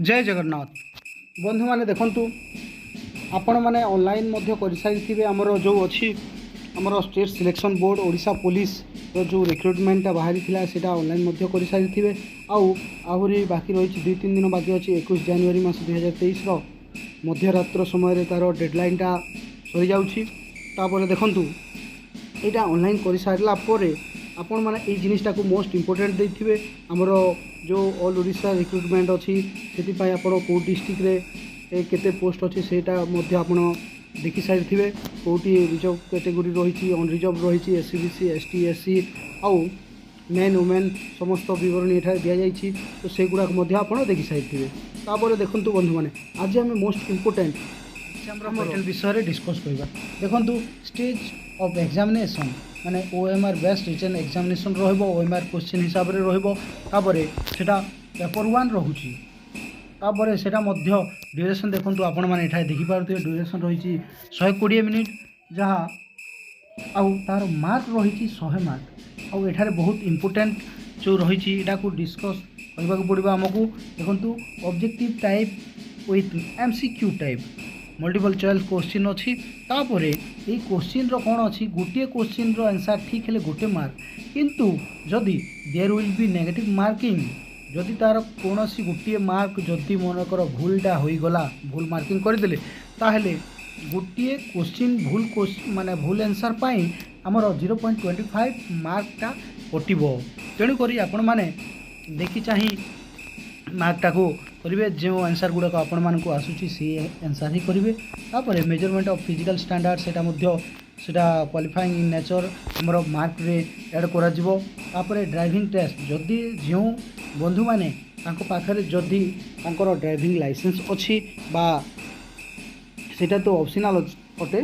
जय जगन्नाथ बंधु मैंने देखु आपण मैंने ऑनलाइन कर सारी आमर जो अच्छी आमर state selection board Odisha police जो रिक्रुटमेंटा बाहरी था ऑनलाइन कर सारी आहरी बाकी रही 2-3 दिन बाकी अच्छी 21 जनवरी मास 2023 मध्यरात्र समय तार डेडलाइनटा सरी जापर देखु यहाँ ऑनलाइन कर सारा आपण मैंने ये जिनिसटा को मोस्ट इम्पोर्टेंट देते आमर जो ऑल ओडिशा रिक्रुटमेंट अच्छी से आप डिस्ट्रिक्ट रे केते पोस्ट अच्छी से देखी सारी थे कौटी रिजर्व कैटेगरी रही अनरिजर्व रही एससी बीसी एसटी एससी आउ मेन वुमेन समस्त बरणी ये दि जाइए तो से गुड़ाक आप देखी सारी थे तापर देखु बंधु मैंने आज आम मोस्ट इम्पोर्टेंट एग्जाम विषय डिस्कस करवा देखु स्टेज ऑफ एग्जामिनेशन माने OMR based written examination OMR question हिसाब से रोटा पेपर 1 रोचे तापर से ड्यूरेशन देखो आपण मैंने ये देखिपे ड्यूरेशन रही 120 मिनिट जहाँ आउ तार मार्क रही 100 मार्क आउ एठारे बहुत इम्पोर्टेंट जो रही डिस्कस करने को पड़ो आमको देखो objective type with MCQ type multiple choice question अच्छी तापर ये क्वेश्चन कौन अच्छी गोटे क्वेश्चन आंसर ठीक है गोटे मार्क किंतु जदि there will be negative marking जदि तार कौन सी गोटे मार्क जदि मनकर भूलटा होगला भूल मार्किंग करदे ताहले गोटे क्वेश्चन भूल माने भूल आंसर पाई आमर 0.25 मार्कटा कटिब तेणुक आपण मैंने देखी चाहिए मार्कटा को करेंगे जो आंसर गुड़ाक आपण मानक आसूसी सी आंसर ही करेंगे तापर मेजरमेंट ऑफ फिजिकल स्टैंडर्ड सेटा क्वालिफाइंग इन नेचर आमर मार्क रे ऐड कर ड्राइविंग टेस्ट जदि जो बंधु मैंने पाखे जदि ड्राइविंग लाइसेंस अच्छी बा सेटा तो ऑप्शनल अटे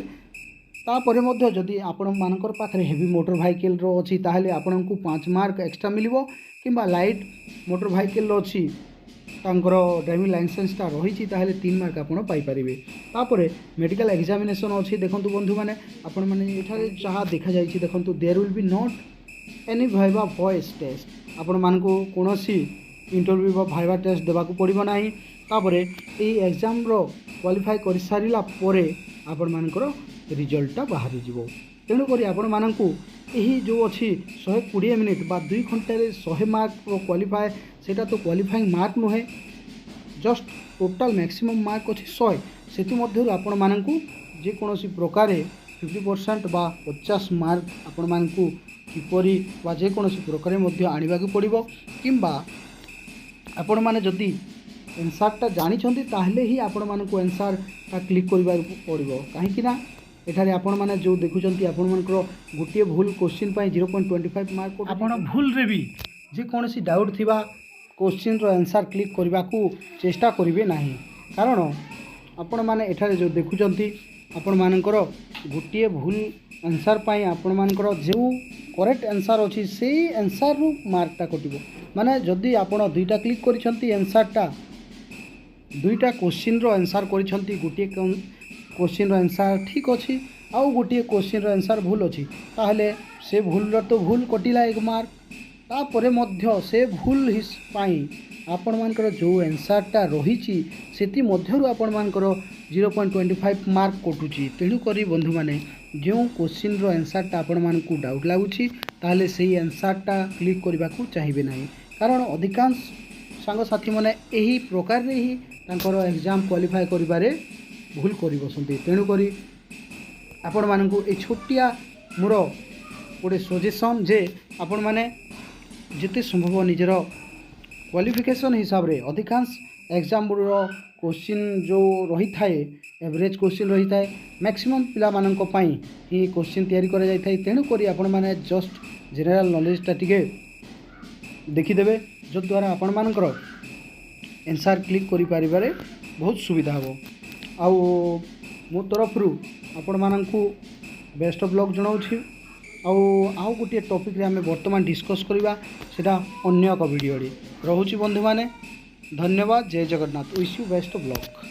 तापर जदि आपण मानकर पाखे हेवी मोटर व्हीकल अच्छी ताहले आपण को 5 मार्क एक्स्ट्रा मिलिबो किंबा लाइट मोटर व्हीकल अच्छी तांकर ड्राइविंग लाइसेंसटा रही 3 मार्क आपड़ पाइपर तापर मेडिकल एग्जामिनेशन अच्छी देखो बंधु मैंने आपण मैंने जहाँ देखा जाइए देखो there will be not any viva voice test आपण मान कौन इंटरव्यू बा भाइवा टेस्ट देवाक पड़ो ना तापर ये एग्जाम क्वालिफाई कर सारा आपण मानकर रिजल्टटा बाहरी जीवो तेणुक आपण मानक यही जो अच्छी 120 मिनिट बा 2 घंटे 100 मार्क क्वालिफाए सेटा तो क्वालिफाइंग मार्क नुहे जस्ट टोटाल मैक्सिमम मार्क अच्छी 100 से आपण मानक जेकोसी प्रकार 50% बा 50 मार्क आपण मानक किपरि बा जेकोसी प्रकार आनिबा पड़ो किंबा आपण माने जदि आंसरटा जानी ताहले ही आपण मानक आंसरटा क्लिक करबा पड़ो कहीं एठारे आपण माने जो देखुचंती आपण मानकर गोटे भूल क्वेश्चन पाई 0.25 मार्क आपण भूल रे भी जे कोनसी डाउट थिबा क्वेश्चन रो आंसर क्लिक करबा को चेष्टा करिवे नाही कारण आपण माने एठारे जो देखुचंती आपण मानकर गोटे भूल आंसर पाई आपण मानकर जो करेक्ट आंसर अछि से आंसर रो मार्कटा कटिबो माने जदी आपण दुईटा क्लिक करिसंती आंसरटा दुईटा क्वेश्चन रो आंसर करिसंती गोटे क्वेश्चन आंसर ठीक अच्छी आउ गोटे क्वेश्चन आंसर भूल अच्छी ताहले से भूल तो भूल कटिला 1 मार्क तापर मध्य से भूल पाई आपण मानकर जो आंसरटा रही सेति मध्यरु आपण मानकर 0.25 मार्क कटुची तेणुक बंधु माने जो क्वेश्चन आंसरटा आपण मानकु डाउट लागुची ताहले से आंसरटा क्लिक करबा को चाहिए नहीं कारण अधिकांश सांगसाथी माने यही प्रकार रे ही तांकर एग्जाम क्वालिफाई करिबारे भूल कर बसती तेणुक आपण मानक ये छोटिया मोर गोटे सजेसन जे आपण मैंने जिते संभव निजर क्वालिफिकेशन हिसाब रे अधिकांश एग्जाम क्वेश्चन जो रही थाए एवरेज क्वेश्चन रही थाए मैक्सिमम पिला मानक पई ही क्वेश्चन तैयारी करा जाय थाए तेणुक आपण मैंने जस्ट जनरल नॉलेजटा टिके देखीदेवे जो द्वारा आपण मानकर आंसर क्लिक करि पारिबारे बहुत सुविधा हो आउ मो तरफ आपण मानक बेस्ट ऑफ लक जनाऊँ आउ गोटे टॉपिक रे आमे वर्तमान डिस्कस करवा सेटा अन्य एक वीडियो रोची बंधु माने धन्यवाद जय Jagannath wish you best of luck.